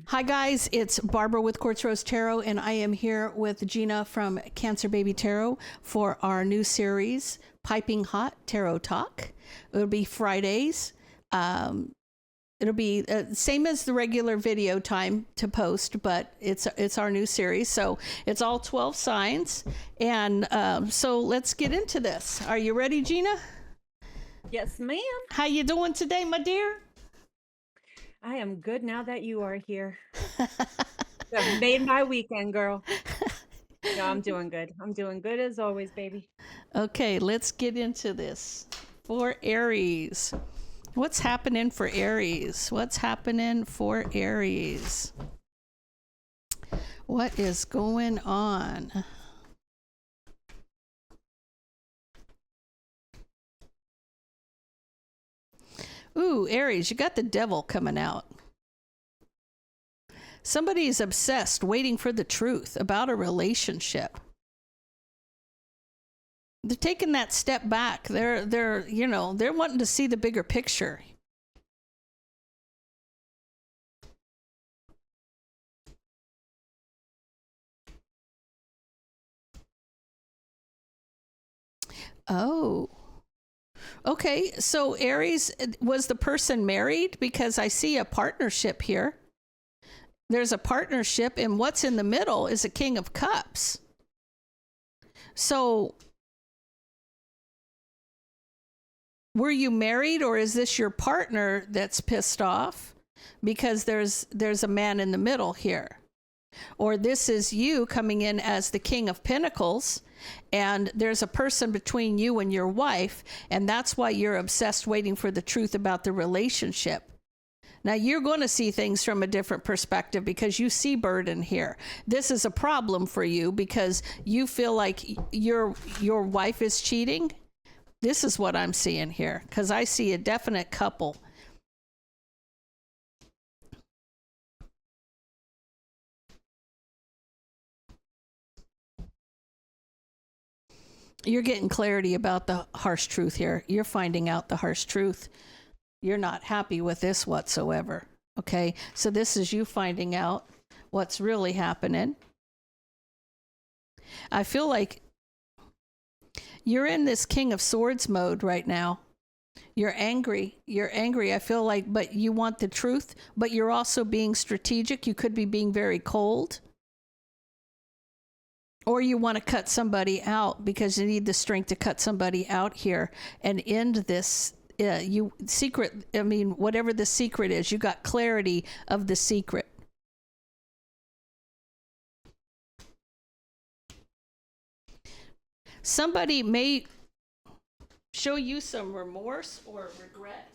Hi guys, it's Barbara with Quartz Rose Tarot, and I am here with Gina from Cancer Baby Tarot for our new series, Piping Hot Tarot Talk. It'll be Fridays. It'll be same as the regular video time to post, but it's our new series. So it's all 12 signs, and so let's get into this. Are you ready, Gina? Yes, ma'am. How you doing today, my dear? I am good now that you are here. I've made my weekend, girl. No, I'm doing good. I'm doing good as always, baby. Okay, let's get into this. For Aries. What's happening for Aries? What's happening for Aries? What is going on? Ooh, Aries, you got the devil coming out. Somebody's obsessed, waiting for the truth about a relationship. They're taking that step back. They're wanting to see the bigger picture. Oh. Okay, so Aries, was the person married? Because I see a partnership here. There's a partnership, and what's in the middle is a King of Cups. So, were you married, or is this your partner that's pissed off? Because there's a man in the middle here. Or this is you coming in as the King of Pentacles, and there's a person between you and your wife, and that's why you're obsessed waiting for the truth about the relationship. Now, you're going to see things from a different perspective because you see burden here. This is a problem for you because you feel like your wife is cheating. This is what I'm seeing here because I see a definite couple. You're getting clarity about the harsh truth here. You're finding out the harsh truth. You're not happy with this whatsoever. Okay, so this is you finding out what's really happening. I feel like you're in this King of Swords mode right now. You're angry. You're angry. I feel like, but you want the truth, but you're also being strategic. You could be being very cold. Or you want to cut somebody out because you need the strength to cut somebody out here and end this. Whatever the secret is, you got clarity of the secret. Somebody may show you some remorse or regret.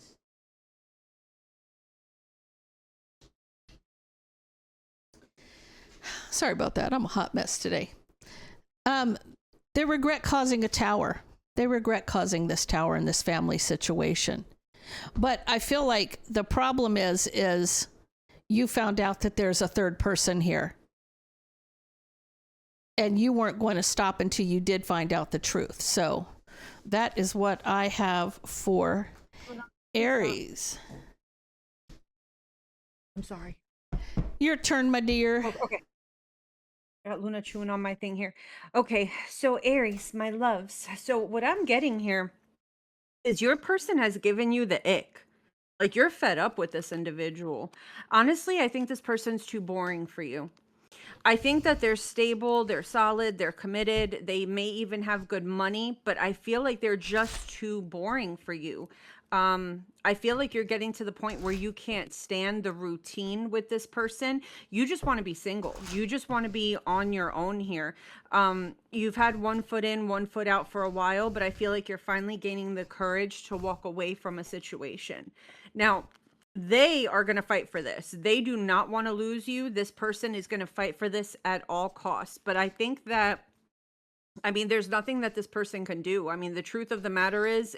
Sorry about that. I'm a hot mess today. They regret causing a tower. They regret causing this tower in this family situation. But I feel like the problem is you found out that there's a third person here. And you weren't going to stop until you did find out the truth. So that is what I have for Aries. I'm sorry. Your turn, my dear. Oh, okay. Got Luna chewing on my thing here. Okay, so Aries, my loves. So what I'm getting here is your person has given you the ick. Like you're fed up with this individual. Honestly, I think this person's too boring for you. I think that they're stable, they're solid, they're committed. They may even have good money, but I feel like they're just too boring for you. I feel like you're getting to the point where you can't stand the routine with this person. You just want to be single. You just want to be on your own here. You've had one foot in, one foot out for a while, but I feel like you're finally gaining the courage to walk away from a situation. Now, they are going to fight for this. They do not want to lose you. This person is going to fight for this at all costs. But I think that, there's nothing that this person can do. The truth of the matter is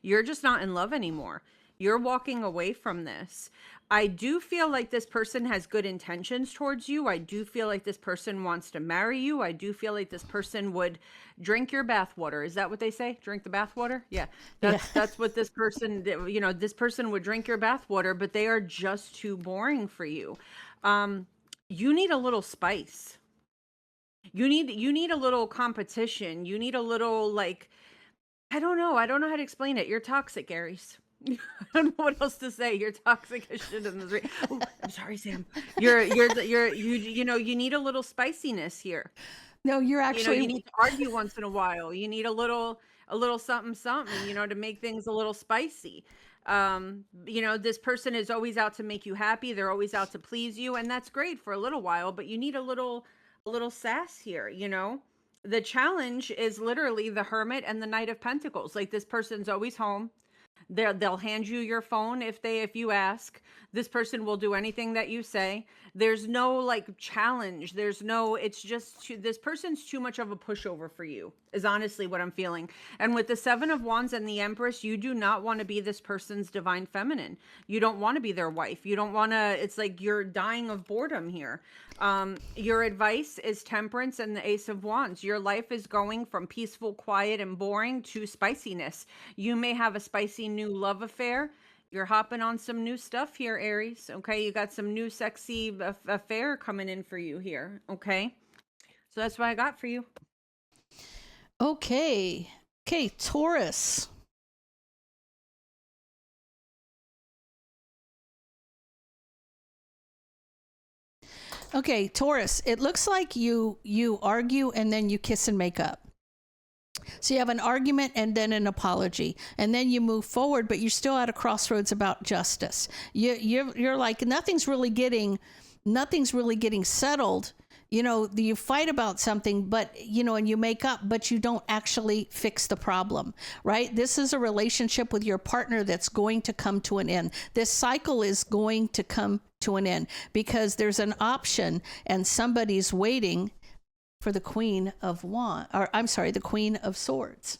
you're just not in love anymore. You're walking away from this. I do feel like this person has good intentions towards you. I do feel like this person wants to marry you. I do feel like this person would drink your bathwater. Is that what they say? Drink the bathwater? Yeah. That's what this person, this person would drink your bathwater, but they are just too boring for you. You need a little spice. You need a little competition. You need a little, like, I don't know. I don't know how to explain it. You're toxic, Aries. I don't know what else to say. You're toxic as shit in this. Oh, I'm sorry, Sam. You need a little spiciness here. No, you're You actually need to argue once in a while. You need a little something something, to make things a little spicy. This person is always out to make you happy. They're always out to please you, and that's great for a little while, but you need a little sass here. The challenge is literally the Hermit and the Knight of Pentacles. Like, this person's always home. They'll hand you your phone if you ask. This person will do anything that you say. There's no, like, challenge. It's just this person's too much of a pushover for you, is honestly what I'm feeling. And with the Seven of Wands and the Empress, you do not want to be this person's divine feminine. You don't want to be their wife. You don't want to, it's like you're dying of boredom here. Your advice is temperance and the Ace of Wands. Your life is going from peaceful, quiet, and boring to spiciness. You may have a spicy new love affair. You're hopping on some new stuff here, Aries. Okay, you got some new sexy affair coming in for you here. Okay, so that's what I got for you. okay. Okay, Taurus. Okay, Taurus, it looks like you argue and then you kiss and make up. So you have an argument and then an apology, and then you move forward, but you're still at a crossroads about justice. You're like, nothing's really getting settled. You fight about something, but and you make up, but you don't actually fix the problem, right? This is a relationship with your partner that's going to come to an end. This cycle is going to come to an end because there's an option and somebody's waiting for the Queen of the Queen of Swords.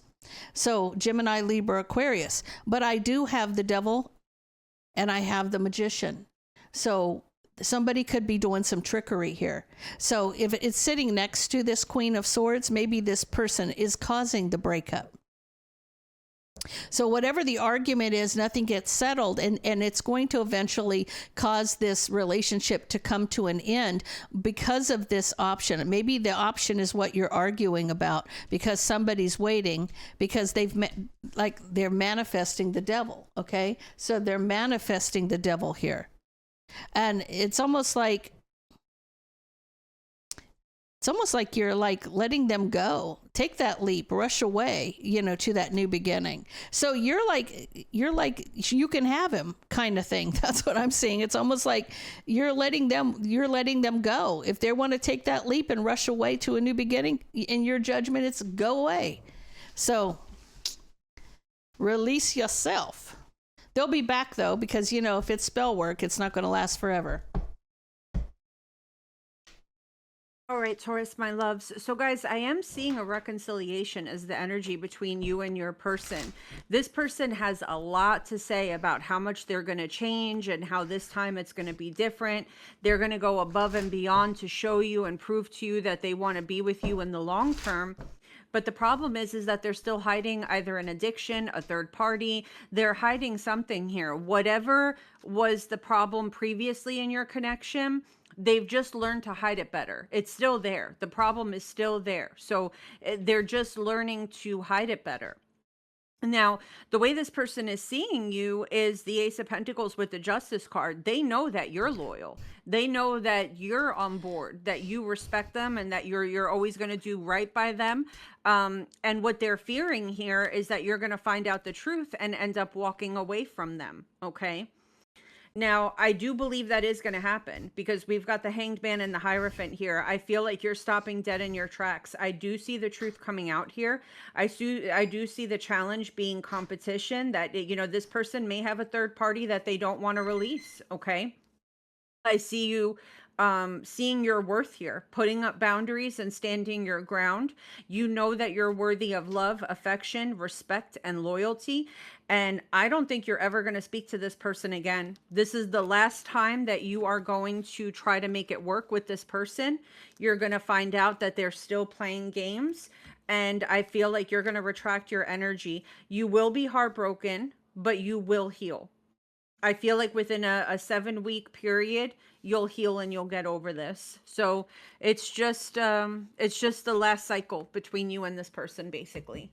So Gemini, Libra, Aquarius. But I do have the Devil and I have the Magician. So somebody could be doing some trickery here. So if it's sitting next to this Queen of Swords, maybe this person is causing the breakup. So whatever the argument is, nothing gets settled, and it's going to eventually cause this relationship to come to an end because of this option. Maybe the option is what you're arguing about because somebody's waiting because they're manifesting the devil. Okay, so they're manifesting the devil here, and it's almost like you're like letting them go, take that leap, rush away, to that new beginning. So you're like, you can have him kind of thing. That's what I'm seeing. It's almost like you're letting them go. If they want to take that leap and rush away to a new beginning, in your judgment, it's go away. So release yourself. They'll be back though, because if it's spell work, it's not going to last forever. All right, Taurus, my loves. So guys, I am seeing a reconciliation as the energy between you and your person. This person has a lot to say about how much they're going to change and how this time it's going to be different. They're going to go above and beyond to show you and prove to you that they want to be with you in the long term. But the problem is that they're still hiding either an addiction, a third party. They're hiding something here. Whatever was the problem previously in your connection, they've just learned to hide it better. It's still there. The problem is still there. So they're just learning to hide it better. Now, the way this person is seeing you is the Ace of Pentacles with the Justice card. They know that you're loyal. They know that you're on board, that you respect them, and that you're always going to do right by them. And what they're fearing here is that you're going to find out the truth and end up walking away from them. Okay. Now, I do believe that is going to happen because we've got the Hanged Man and the Hierophant here. I feel like you're stopping dead in your tracks. I do see the truth coming out here. I do see the challenge being competition, that, this person may have a third party that they don't want to release. Okay. I see you seeing your worth here, putting up boundaries and standing your ground. You know that you're worthy of love, affection, respect, and loyalty. And I don't think you're ever going to speak to this person again. This is the last time that you are going to try to make it work with this person. You're going to find out that they're still playing games. And I feel like you're going to retract your energy. You will be heartbroken, but you will heal. I feel like within a 7 week period, you'll heal and you'll get over this. So it's just the last cycle between you and this person, basically.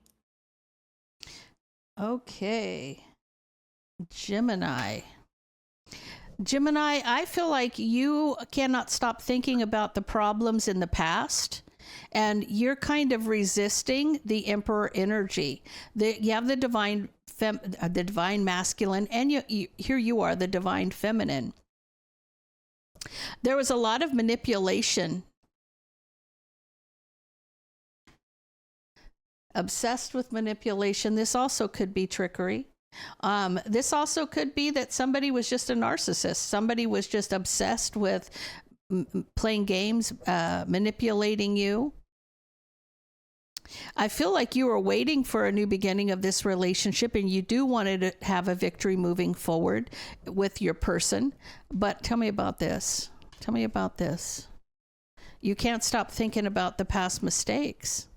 Okay. Gemini. Gemini, I feel like you cannot stop thinking about the problems in the past, and you're kind of resisting the Emperor energy. You have the divine masculine, and here you are, the divine feminine. There was a lot of manipulation. Obsessed with manipulation. This also could be trickery. This also could be that somebody was just a narcissist. Somebody was just obsessed with playing games, manipulating you. I feel like you are waiting for a new beginning of this relationship, and you do want to have a victory moving forward with your person. But tell me about this. Tell me about this. You can't stop thinking about the past mistakes.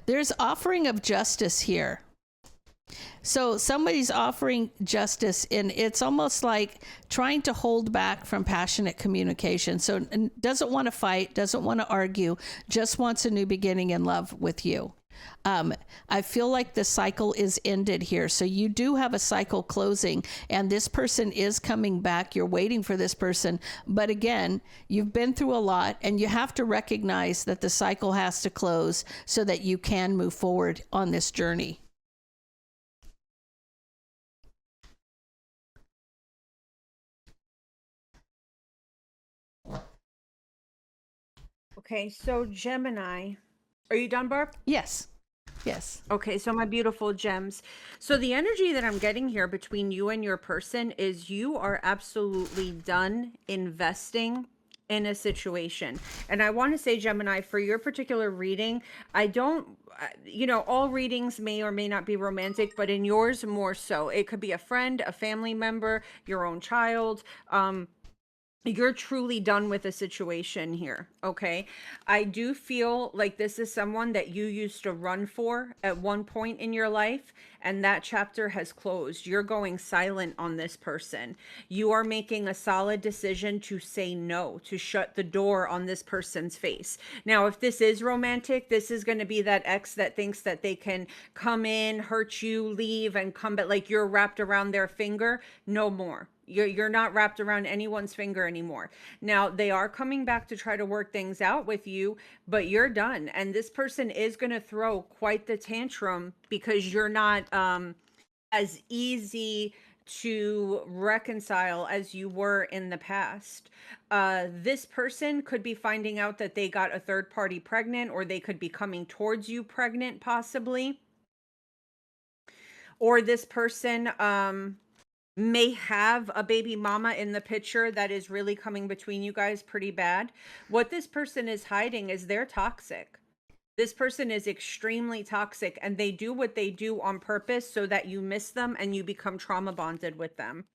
There's offering of justice here. So somebody's offering justice, and it's almost like trying to hold back from passionate communication. So doesn't want to fight, doesn't want to argue, just wants a new beginning in love with you. I feel like the cycle is ended here. So you do have a cycle closing, and this person is coming back. You're waiting for this person. But again, you've been through a lot, and you have to recognize that the cycle has to close so that you can move forward on this journey. Okay, so Gemini, are you done, Barb? Yes. Yes. Okay, so my beautiful gems. So the energy that I'm getting here between you and your person is you are absolutely done investing in a situation. And I want to say, Gemini, for your particular reading, I don't, all readings may or may not be romantic, but in yours more so. It could be a friend, a family member, your own child. You're truly done with a situation here, okay? I do feel like this is someone that you used to run for at one point in your life, and that chapter has closed. You're going silent on this person. You are making a solid decision to say no, to shut the door on this person's face. Now, if this is romantic, this is going to be that ex that thinks that they can come in, hurt you, leave, and come back like you're wrapped around their finger. No more. You're not wrapped around anyone's finger anymore. Now, they are coming back to try to work things out with you, but you're done. And this person is going to throw quite the tantrum because you're not as easy to reconcile as you were in the past. This person could be finding out that they got a third party pregnant, or they could be coming towards you pregnant, possibly. Or this person, may have a baby mama in the picture that is really coming between you guys pretty bad. What this person is hiding is they're toxic. This person is extremely toxic, and they do what they do on purpose so that you miss them and you become trauma bonded with them.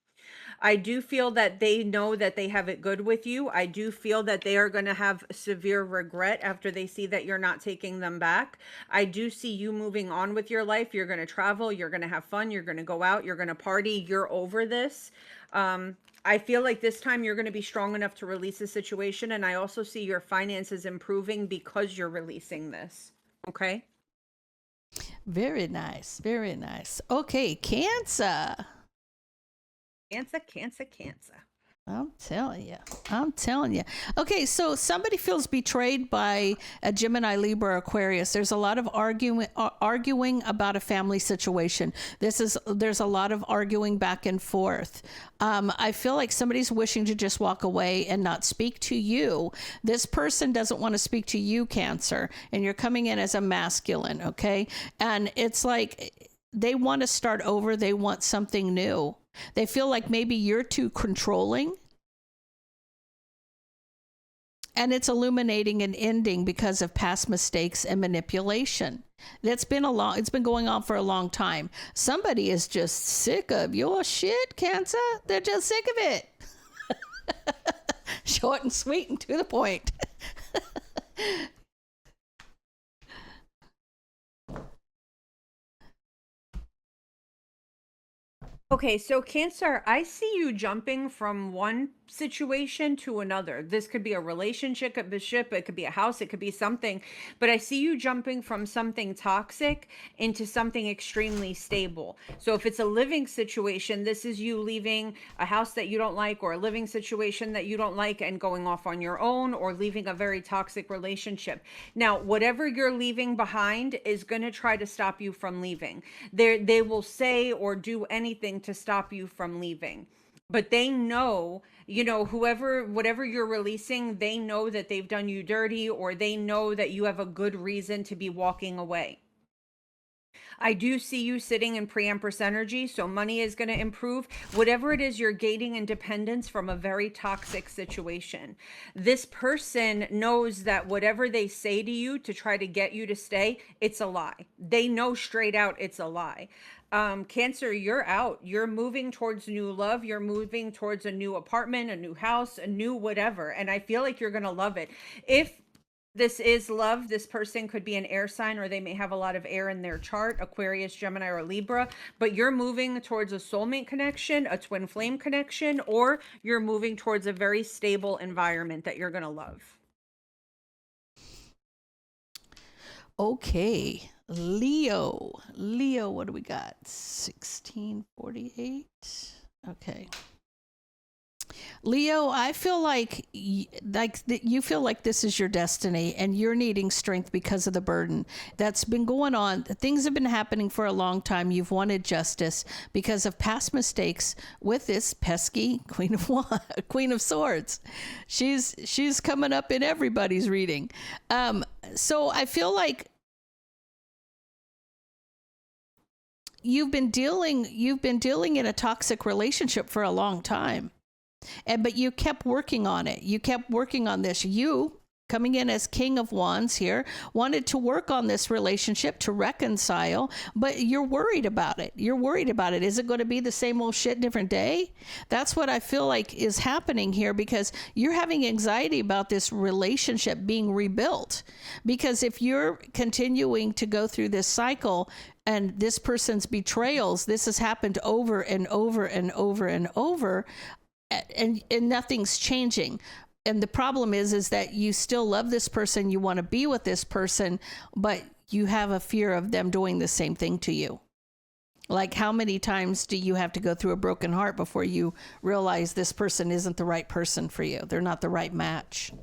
I do feel that they know that they have it good with you. I do feel that they are going to have severe regret after they see that you're not taking them back. I do see you moving on with your life. You're going to travel. You're going to have fun. You're going to go out. You're going to party. You're over this. I feel like this time you're going to be strong enough to release the situation. And I also see your finances improving because you're releasing this. Okay. Very nice. Very nice. Okay. Cancer. Cancer. I'm telling you. Okay, so somebody feels betrayed by a Gemini, Libra, Aquarius. There's a lot of arguing about a family situation. There's a lot of arguing back and forth. I feel like somebody's wishing to just walk away and not speak to you. This person doesn't want to speak to you, Cancer, and you're coming in as a masculine, okay? And it's like they want to start over. They want something new. They feel like maybe you're too controlling, and it's illuminating an ending because of past mistakes and manipulation. It's been going on for a long time. Somebody is just sick of your shit, Cancer. They're just sick of it. Short and sweet and to the point. Okay, so Cancer, I see you jumping from one situation to another. This could be a relationship, it could be a house, it could be something, but I see you jumping from something toxic into something extremely stable. So if it's a living situation, this is you leaving a house that you don't like, or a living situation that you don't like, and going off on your own, or leaving a very toxic relationship. Now, whatever you're leaving behind is going to try to stop you from leaving. They will say or do anything to stop you from leaving, but they know, whatever you're releasing, they know that they've done you dirty, or they know that you have a good reason to be walking away. I do see you sitting in pre-empress energy, so money is going to improve. Whatever it is, you're gaining independence from a very toxic situation. This person knows that whatever they say to you to try to get you to stay, it's a lie. They know straight out it's a lie. Cancer, you're out. You're moving towards new love. You're moving towards a new apartment, a new house, a new whatever. And I feel like you're going to love it. If this is love, this person could be an air sign, or they may have a lot of air in their chart, Aquarius, Gemini, or Libra, but you're moving towards a soulmate connection, a twin flame connection, or you're moving towards a very stable environment that you're going to love. Okay. Leo, what do we got? 1648. Okay. Leo, I feel like you feel like this is your destiny, and you're needing strength because of the burden that's been going on. Things have been happening for a long time. You've wanted justice because of past mistakes with this pesky Queen of Swords. She's coming up in everybody's reading. So I feel like you've been dealing in a toxic relationship for a long time. But you kept working on it. You kept working on this. You, coming in as King of Wands here, wanted to work on this relationship to reconcile, but you're worried about it. Is it going to be the same old shit, different day? That's what I feel like is happening here, because you're having anxiety about this relationship being rebuilt. Because if you're continuing to go through this cycle, and this person's betrayals, this has happened over and over and over and over, and nothing's changing. And the problem is that you still love this person, you want to be with this person, but you have a fear of them doing the same thing to you. Like, how many times do you have to go through a broken heart before you realize this person isn't the right person for you? They're not the right match.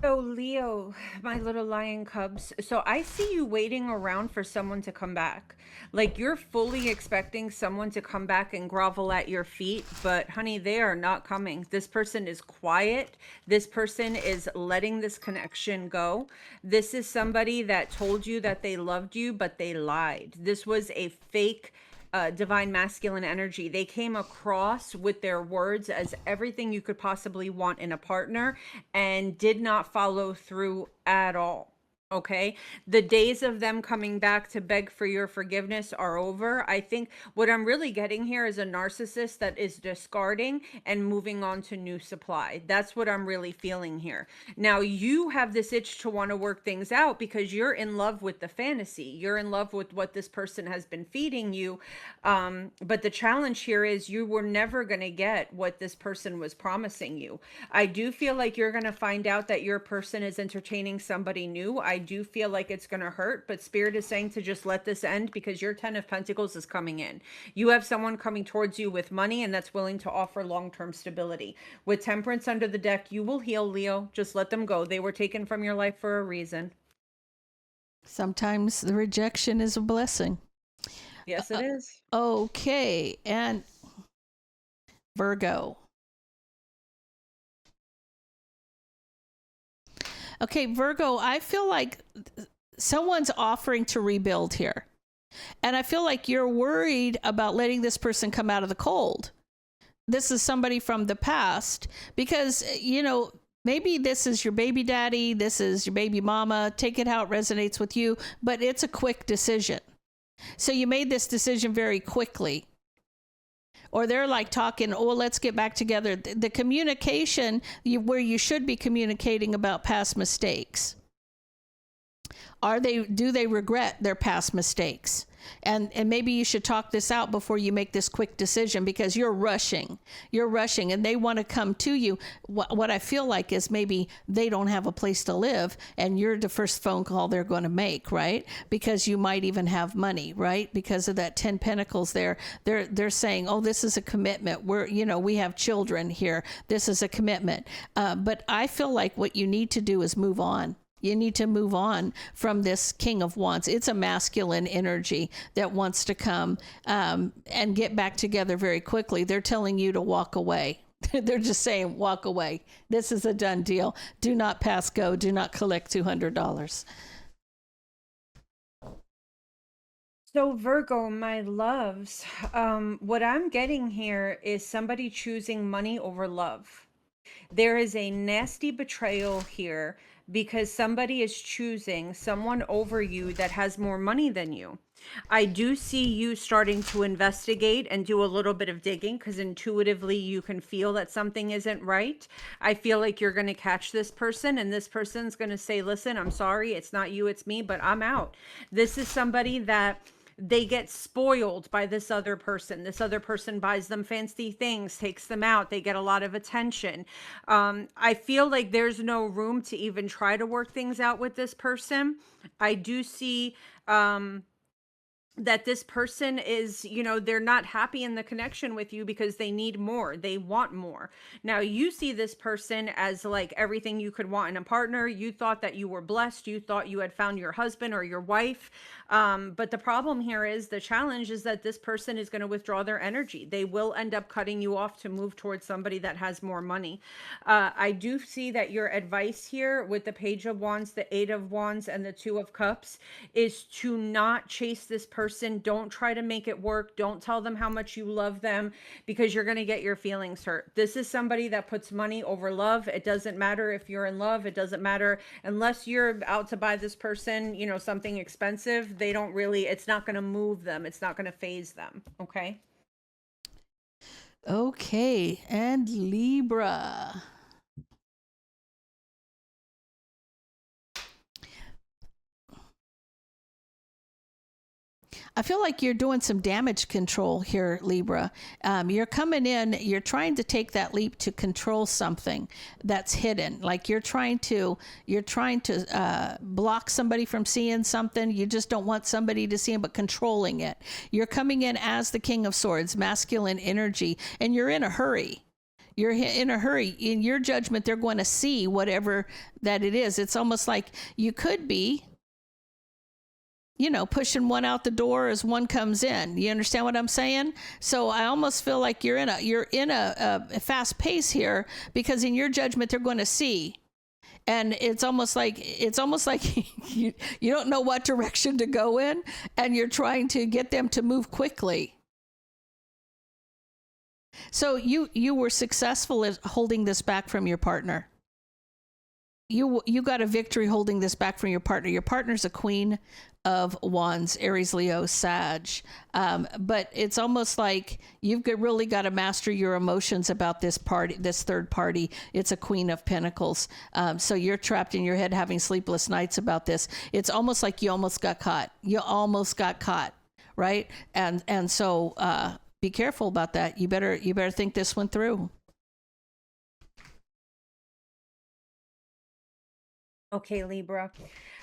So Leo, my little lion cubs, so I see you waiting around for someone to come back. Like, you're fully expecting someone to come back and grovel at your feet, but honey, they are not coming. This person is quiet. This person is letting this connection go. This is somebody that told you that they loved you, but they lied. This was a fake divine masculine energy. They came across with their words as everything you could possibly want in a partner, and did not follow through at all. Okay, the days of them coming back to beg for your forgiveness are over. I think what I'm really getting here is a narcissist that is discarding and moving on to new supply. That's what I'm really feeling here. Now, you have this itch to want to work things out because you're in love with the fantasy. You're in love with what this person has been feeding you. But the challenge here is you were never going to get what this person was promising you. I do feel like you're going to find out that your person is entertaining somebody new. I do feel like it's going to hurt, but Spirit is saying to just let this end, because your 10 of Pentacles is coming in. You have someone coming towards you with money, and that's willing to offer long-term stability. With Temperance under the deck, you will heal, Leo. Just let them go. They were taken from your life for a reason. Sometimes the rejection is a blessing. Yes, it is. Okay, and Virgo. Okay, Virgo, I feel like someone's offering to rebuild here. And I feel like you're worried about letting this person come out of the cold. This is somebody from the past, because, maybe this is your baby daddy, this is your baby mama, take it how it resonates with you, but it's a quick decision. So you made this decision very quickly. Or they're like talking, let's get back together. The communication where you should be communicating about past mistakes. Do they regret their past mistakes? And maybe you should talk this out before you make this quick decision, because you're rushing and they want to come to you. What I feel like is maybe they don't have a place to live and you're the first phone call they're going to make, right? Because you might even have money, right? Because of that 10 pentacles there. They're saying, oh, this is a commitment. We have children here. This is a commitment. But I feel like what you need to do is move on. You need to move on from this King of Wands. It's a masculine energy that wants to come and get back together very quickly. They're telling you to walk away. They're just saying, walk away. This is a done deal. Do not pass go. Do not collect $200. So Virgo, my loves, what I'm getting here is somebody choosing money over love. There is a nasty betrayal here because somebody is choosing someone over you that has more money than you. I do see you starting to investigate and do a little bit of digging because intuitively you can feel that something isn't right. I feel like you're going to catch this person and this person's going to say, listen, I'm sorry, it's not you, it's me, but I'm out. This is somebody that they get spoiled by this other person. This other person buys them fancy things, takes them out. They get a lot of attention. I feel like there's no room to even try to work things out with this person. I do see that this person is, they're not happy in the connection with you because they need more. They want more. Now you see this person as like everything you could want in a partner. You thought that you were blessed. You thought you had found your husband or your wife. But the problem here is the challenge is that this person is going to withdraw their energy. They will end up cutting you off to move towards somebody that has more money. I do see that your advice here with the Page of Wands, the Eight of Wands, and the Two of Cups is to not chase this person. Don't try to make it work. Don't tell them how much you love them because you're going to get your feelings hurt. This is somebody that puts money over love. It doesn't matter if you're in love. It doesn't matter unless you're out to buy this person, something expensive. They don't really, it's not going to move them. It's not going to phase them. Okay. Okay. And Libra. I feel like you're doing some damage control here, Libra. You're coming in, you're trying to take that leap to control something that's hidden. Like you're trying to block somebody from seeing something. You just don't want somebody to see it, but controlling it. You're coming in as the King of Swords, masculine energy, and you're in a hurry. You're in a hurry. In your judgment, they're going to see whatever that it is. It's almost like you could be, pushing one out the door as one comes in. You understand what I'm saying? So I almost feel like you're in a fast pace here because in your judgment they're going to see, and it's almost like you don't know what direction to go in, and you're trying to get them to move quickly. So you were successful at holding this back from your partner. You got a victory holding this back from your partner. Your partner's a Queen of Wands, Aries, Leo, Sag. But it's almost like you've really got to master your emotions about this third party. It's a Queen of Pentacles. So you're trapped in your head having sleepless nights about this. It's almost like you almost got caught. Right? And so be careful about that. You better think this one through. Okay, Libra.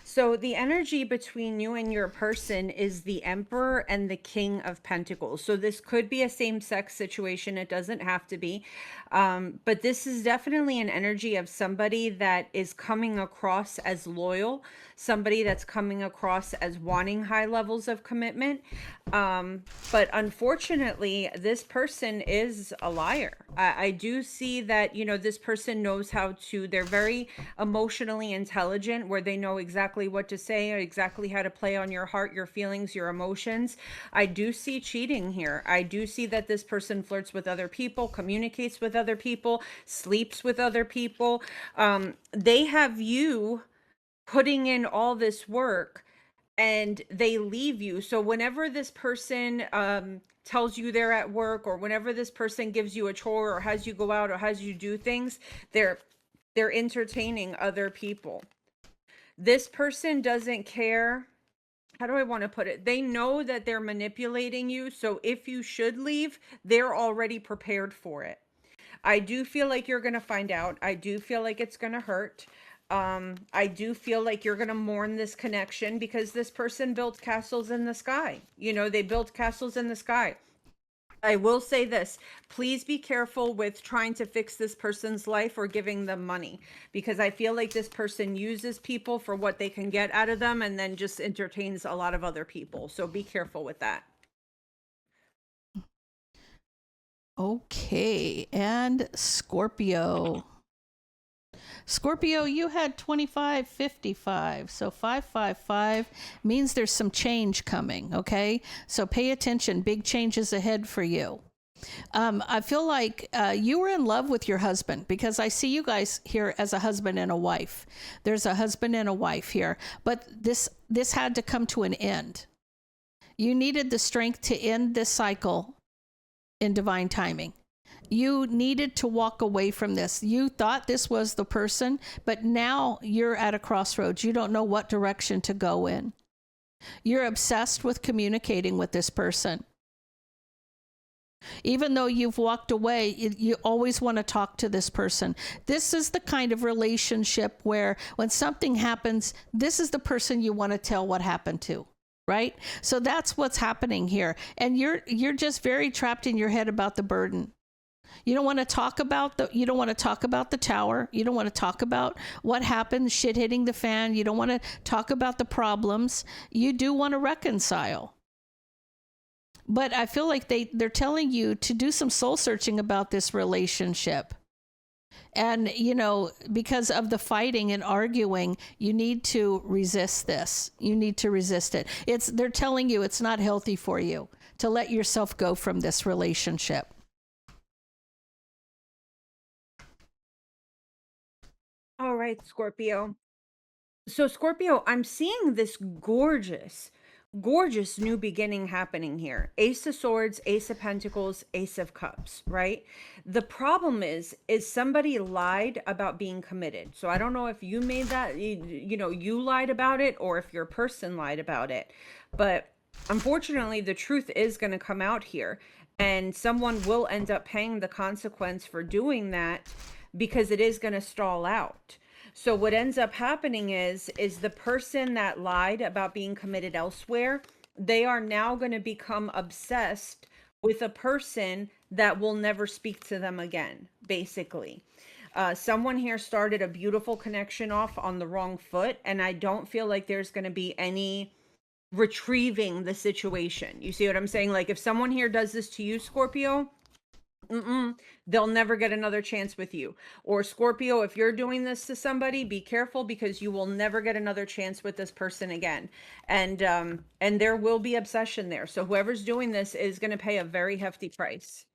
So the energy between you and your person is the Emperor and the King of Pentacles. So this could be a same-sex situation. It doesn't have to be. But this is definitely an energy of somebody that is coming across as loyal, somebody that's coming across as wanting high levels of commitment. But unfortunately, this person is a liar. I do see that, this person knows how to, they're very emotionally intelligent where they know exactly what to say, exactly how to play on your heart, your feelings, your emotions. I do see cheating here. I do see that this person flirts with other people, communicates with other people, sleeps with other people. They have you putting in all this work and they leave you. So whenever this person tells you they're at work, or whenever this person gives you a chore or has you go out or has you do things, they're entertaining other people. This person doesn't care how do I want to put it? They know that they're manipulating you. So if you should leave, they're already prepared for it. I do feel like you're going to find out. I do feel like it's going to hurt. I do feel like you're going to mourn this connection because this person built castles in the sky. You know, they built castles in the sky. I will say this, please be careful with trying to fix this person's life or giving them money, because I feel like this person uses people for what they can get out of them and then just entertains a lot of other people. So be careful with that. Okay, and Scorpio. Scorpio, you had 2555. So 555 means there's some change coming, okay? So pay attention. Big changes ahead for you. I feel like you were in love with your husband, because I see you guys here as a husband and a wife. There's a husband and a wife here, but this had to come to an end. You needed the strength to end this cycle in divine timing. You needed to walk away from this. You thought this was the person, but now you're at a crossroads. You don't know what direction to go in. You're obsessed with communicating with this person. Even though you've walked away, you always want to talk to this person. This is the kind of relationship where when something happens, this is the person you want to tell what happened to. Right? So that's what's happening here. And you're just very trapped in your head about the burden. You don't want to talk about the tower. You don't want to talk about what happened, shit hitting the fan. You don't want to talk about the problems. You do want to reconcile. But I feel like they're telling you to do some soul searching about this relationship. And, you know, because of the fighting and arguing, you need to resist this. You need to resist it. They're telling you it's not healthy for you to let yourself go from this relationship. All right, Scorpio. So Scorpio, I'm seeing this gorgeous new beginning happening here. Ace of Swords, Ace of Pentacles, Ace of Cups, right? The problem is somebody lied about being committed. So I don't know if you made that, you lied about it, or if your person lied about it. But unfortunately, the truth is going to come out here, and someone will end up paying the consequence for doing that, because it is going to stall out. So what ends up happening is the person that lied about being committed elsewhere, they are now going to become obsessed with a person that will never speak to them again, basically. Someone here started a beautiful connection off on the wrong foot, and I don't feel like there's going to be any retrieving the situation. You see what I'm saying? Like, if someone here does this to you, Scorpio, they'll never get another chance with you. Or Scorpio, if you're doing this to somebody, be careful, because you will never get another chance with this person again. And there will be obsession there. So whoever's doing this is going to pay a very hefty price.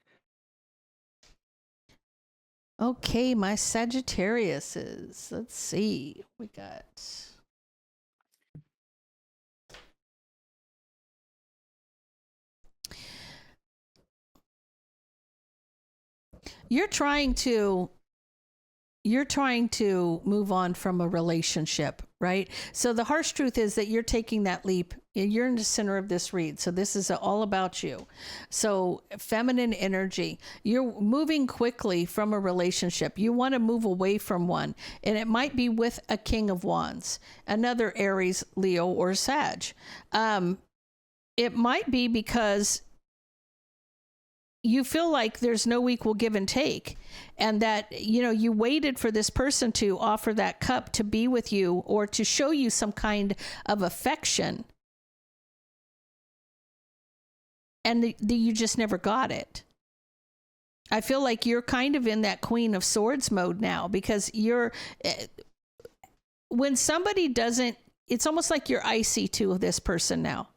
Okay, my Sagittariuses. Let's see. We got... You're trying to move on from a relationship, right? So the harsh truth is that you're taking that leap. You're in the center of this read. So this is all about you. So feminine energy, you're moving quickly from a relationship. You want to move away from one, and it might be with a King of Wands, another Aries, Leo, or Sag. It might be because you feel like there's no equal give and take, and that, you waited for this person to offer that cup to be with you or to show you some kind of affection, and you just never got it. I feel like you're kind of in that Queen of Swords mode now, because when somebody doesn't, it's almost like you're icy to this person now.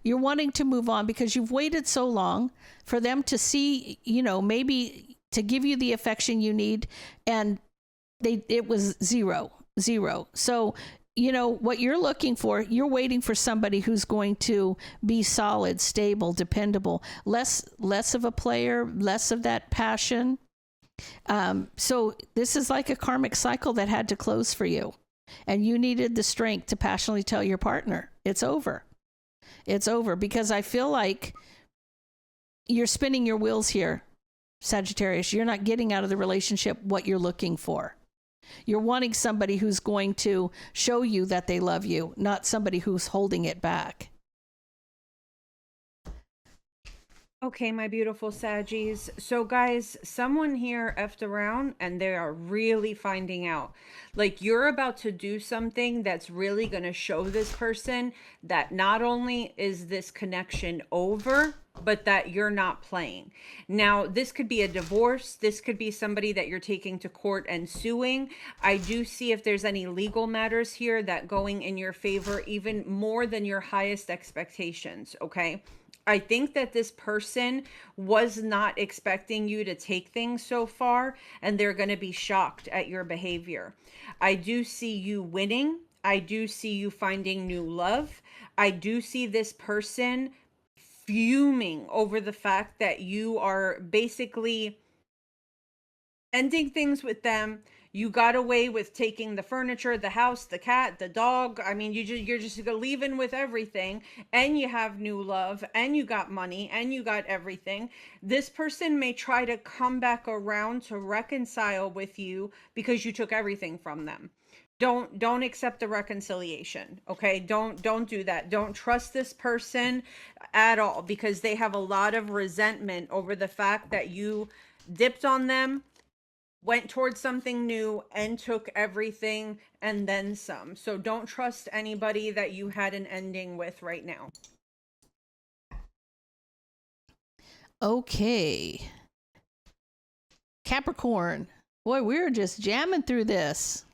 You're wanting to move on because you've waited so long for them to see, maybe to give you the affection you need, and it was zero. So, what you're looking for, you're waiting for somebody who's going to be solid, stable, dependable, less of a player, less of that passion. So this is like a karmic cycle that had to close for you, and you needed the strength to passionately tell your partner it's over. It's over, because I feel like you're spinning your wheels here, Sagittarius. You're not getting out of the relationship what you're looking for. You're wanting somebody who's going to show you that they love you, not somebody who's holding it back. Okay, my beautiful Saggies. So guys, someone here effed around and they are really finding out. Like, you're about to do something that's really going to show this person that not only is this connection over, but that you're not playing. Now, this could be a divorce. This could be somebody that you're taking to court and suing. I do see if there's any legal matters here that going in your favor, even more than your highest expectations, okay? I think that this person was not expecting you to take things so far, and they're going to be shocked at your behavior. I do see you winning. I do see you finding new love. I do see this person fuming over the fact that you are basically ending things with them. You got away with taking the furniture, the house, the cat, the dog. I mean, you're just leaving with everything, and you have new love, and you got money, and you got everything. This person may try to come back around to reconcile with you because you took everything from them. Don't accept the reconciliation, okay? Don't do that. Don't trust this person at all, because they have a lot of resentment over the fact that you dipped on them, went towards something new, and took everything and then some. So don't trust anybody that you had an ending with right now. Okay. Capricorn. Boy, we're just jamming through this.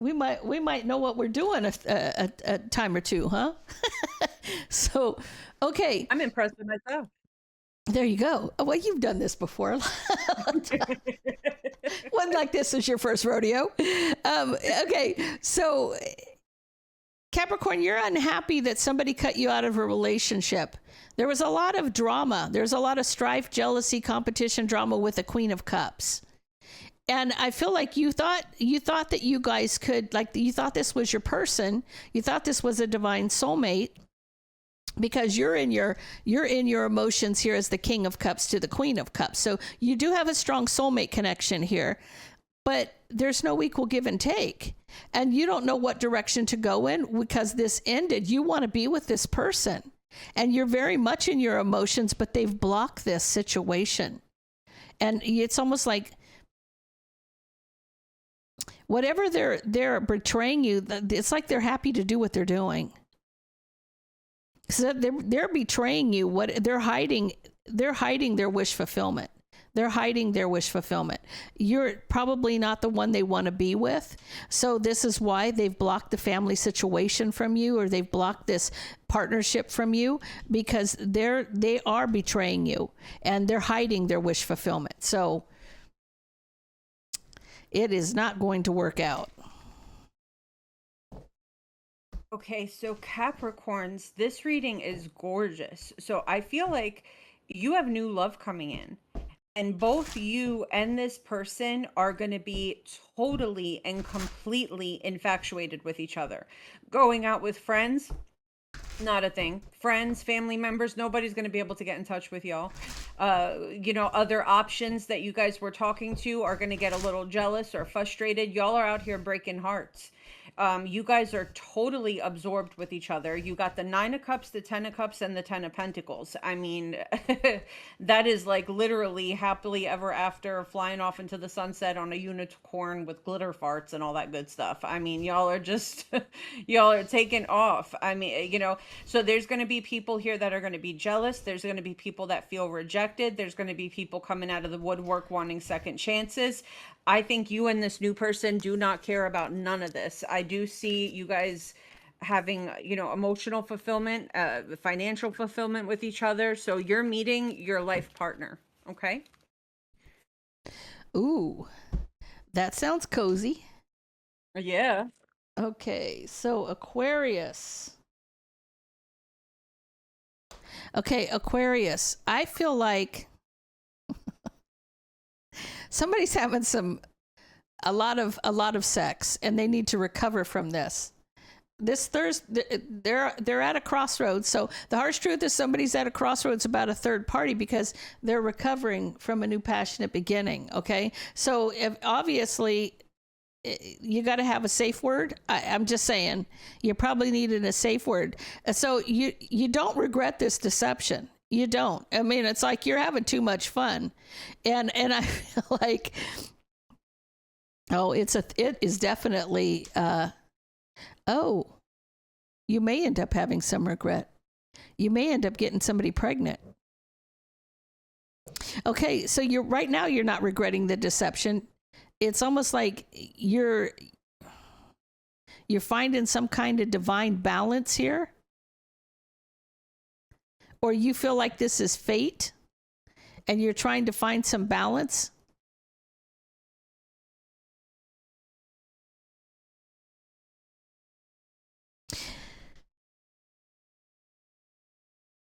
We might know what we're doing a time or two, huh? So, okay. I'm impressed with myself. There you go. Well, you've done this before. Wasn't like this was your first rodeo. Okay, so Capricorn, you're unhappy that somebody cut you out of a relationship. There was a lot of drama. There's a lot of strife, jealousy, competition, drama with the Queen of Cups. And I feel like you thought that you guys could, like, you thought this was your person. You thought this was a divine soulmate, because you're in your emotions here as the King of Cups to the Queen of Cups. So you do have a strong soulmate connection here, but there's no equal give and take. And you don't know what direction to go in because this ended. You want to be with this person, and you're very much in your emotions, but they've blocked this situation. And it's almost like whatever they're betraying you, it's like they're happy to do what they're doing. So they're betraying you. What they're hiding their wish fulfillment. They're hiding their wish fulfillment. You're probably not the one they want to be with. So this is why they've blocked the family situation from you, or they've blocked this partnership from you, because they are betraying you, and they're hiding their wish fulfillment. So it is not going to work out. Okay, so Capricorns, this reading is gorgeous. So I feel like you have new love coming in, and both you and this person are going to be totally and completely infatuated with each other. Going out with friends, not a thing. Friends, family members, nobody's going to be able to get in touch with y'all. Other options that you guys were talking to are going to get a little jealous or frustrated. Y'all are out here breaking hearts. You guys are totally absorbed with each other. You got the 9 of Cups, the 10 of Cups, and the 10 of Pentacles. I mean, that is like literally happily ever after, flying off into the sunset on a unicorn with glitter farts and all that good stuff. I mean, y'all are just, y'all are taking off. I mean, so there's going to be people here that are going to be jealous. There's going to be people that feel rejected. There's going to be people coming out of the woodwork wanting second chances. I think you and this new person do not care about none of this. I do see you guys having, emotional fulfillment, financial fulfillment with each other. So you're meeting your life partner. Okay. Ooh, that sounds cozy. Yeah. Okay. So Aquarius. Okay. Aquarius. I feel like somebody's having a lot of sex, and they need to recover from this. this Thursday, they're at a crossroads. So the harsh truth is somebody's at a crossroads about a third party because they're recovering from a new passionate beginning. Okay, so if obviously you got to have a safe word. I'm just saying, you probably needed a safe word. So you don't regret this deception. You don't. I mean, it's like you're having too much fun, and I feel like, oh, it is definitely. Oh, you may end up having some regret. You may end up getting somebody pregnant. Okay, so right now you're not regretting the deception. It's almost like you're finding some kind of divine balance here. Or you feel like this is fate and you're trying to find some balance.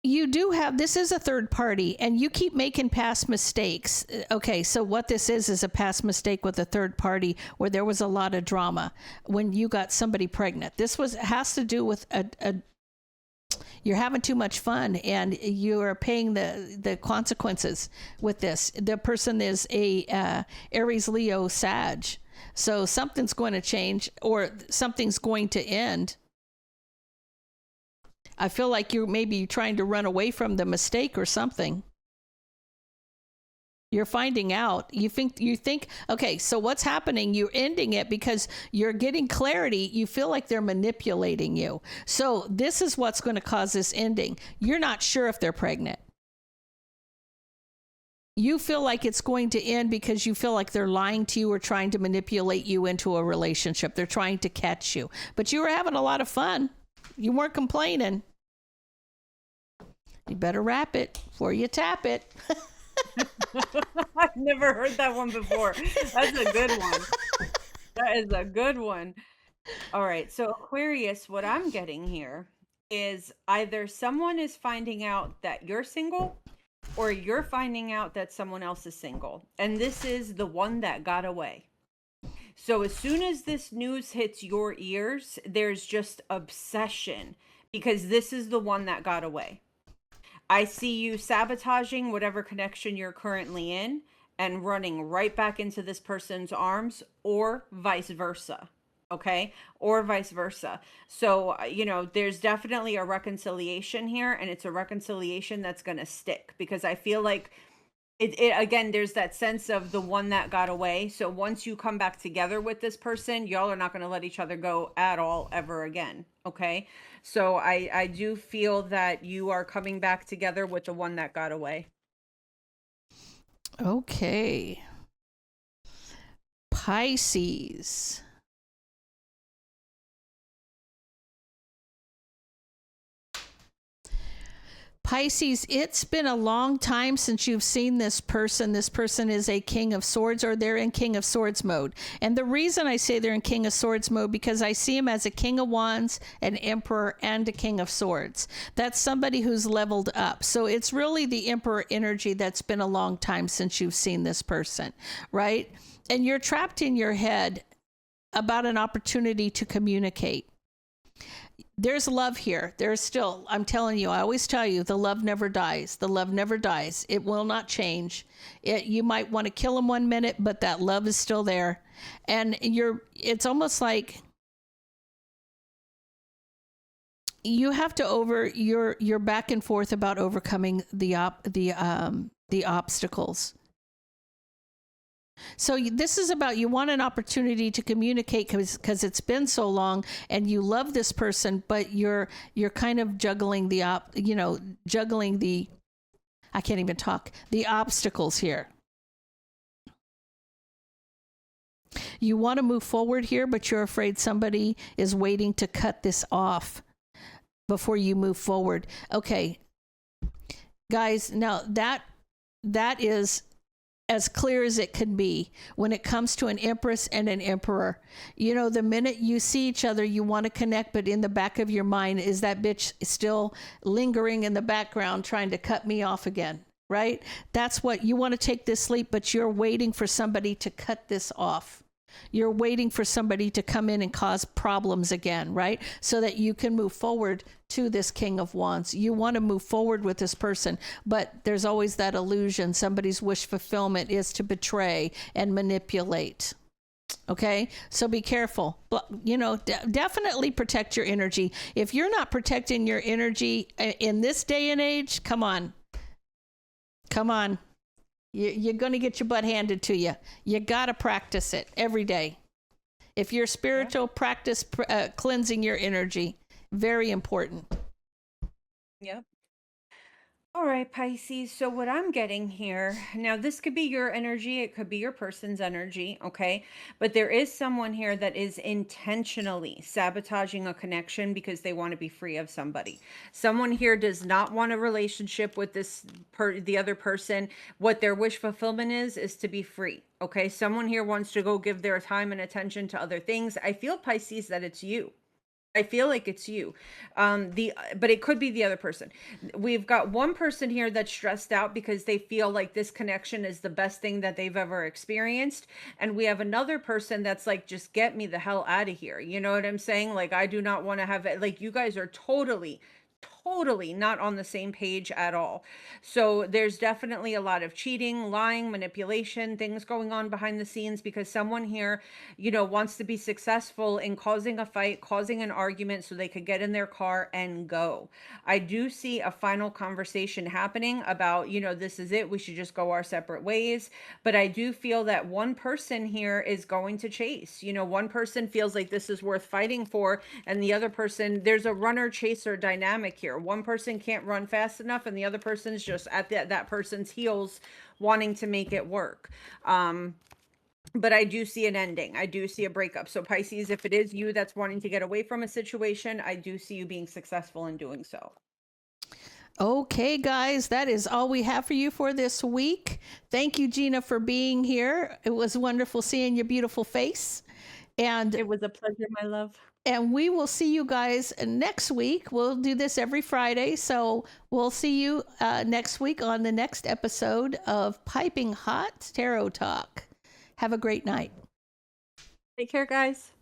You do have, this is a third party and you keep making past mistakes. Okay, so what this is a past mistake with a third party where there was a lot of drama when you got somebody pregnant. This has to do with you're having too much fun and you are paying the consequences with this. The person is a Aries, Leo, Sag. So something's going to change or something's going to end. I feel like you're maybe trying to run away from the mistake or something. You're finding out. You think, okay, so what's happening? You're ending it because you're getting clarity. You feel like they're manipulating you. So this is what's going to cause this ending. You're not sure if they're pregnant. You feel like it's going to end because you feel like they're lying to you or trying to manipulate you into a relationship. They're trying to catch you. But you were having a lot of fun. You weren't complaining. You better wrap it before you tap it. I've never heard that one before. That's a good one. That is a good one. All right. So Aquarius, what I'm getting here is either someone is finding out that you're single or you're finding out that someone else is single. And this is the one that got away. So as soon as this news hits your ears, there's just obsession because this is the one that got away. I see you sabotaging whatever connection you're currently in and running right back into this person's arms or vice versa. Okay? Or vice versa. So, there's definitely a reconciliation here and it's a reconciliation that's going to stick because I feel like it again, there's that sense of the one that got away. So once you come back together with this person, y'all are not going to let each other go at all ever again. Okay. So I do feel that you are coming back together with the one that got away. Okay. Pisces. Pisces, it's been a long time since you've seen this person. This person is a King of Swords or they're in King of Swords mode. And the reason I say they're in King of Swords mode because I see him as a King of Wands, an Emperor, and a King of Swords. That's somebody who's leveled up. So it's really the Emperor energy that's been a long time since you've seen this person, right? And you're trapped in your head about an opportunity to communicate. There's love here. There's still, I'm telling you, I always tell you, the love never dies. The love never dies. It will not change. You might want to kill him 1 minute, but that love is still there. And it's almost like you have to you're back and forth about overcoming the obstacles. So this is about, you want an opportunity to communicate because it's been so long and you love this person, but you're kind of juggling the I can't even talk, the obstacles here. You want to move forward here, but you're afraid somebody is waiting to cut this off before you move forward. Okay, guys, now that is as clear as it can be when it comes to an Empress and an Emperor. The minute you see each other, you want to connect, but in the back of your mind is that bitch still lingering in the background trying to cut me off again, right? That's what you want to take this leap, but you're waiting for somebody to cut this off. You're waiting for somebody to come in and cause problems again, right? So that you can move forward to this King of Wands. You want to move forward with this person, but there's always that illusion. Somebody's wish fulfillment is to betray and manipulate. Okay, so be careful. You know, definitely protect your energy. If you're not protecting your energy in this day and age, come on. You're going to get your butt handed to you. You got to practice it every day. If you're spiritual, practice cleansing your energy. Very important. Yep. All right, Pisces. So what I'm getting here, now this could be your energy, it could be your person's energy, okay? But there is someone here that is intentionally sabotaging a connection because they want to be free of somebody. Someone here does not want a relationship with the other person. What their wish fulfillment is to be free, okay? Someone here wants to go give their time and attention to other things. I feel, Pisces, that it's you. I feel like it's you. But it could be the other person. We've got one person here that's stressed out because they feel like this connection is the best thing that they've ever experienced. And we have another person that's like, just get me the hell out of here. You know what I'm saying? Like, I do not want to have it. Like, you guys are totally not on the same page at all. So there's definitely a lot of cheating, lying, manipulation, things going on behind the scenes because someone here, you know, wants to be successful in causing a fight, causing an argument so they could get in their car and go. I do see a final conversation happening about, you know, this is it. We should just go our separate ways. But I do feel that one person here is going to chase. You know, one person feels like this is worth fighting for, and the other person, there's a runner chaser dynamic here. One person can't run fast enough and the other person's just at that person's heels wanting to make it work. But I do see an ending. I do see a breakup. So Pisces, if it is you that's wanting to get away from a situation, I do see you being successful in doing so. Okay, guys, that is all we have for you for this week. Thank you, Gina, for being here. It was wonderful seeing your beautiful face. And it was a pleasure, my love. And we will see you guys next week. We'll do this every Friday. So we'll see you next week on the next episode of Piping Hot Tarot Talk. Have a great night. Take care, guys.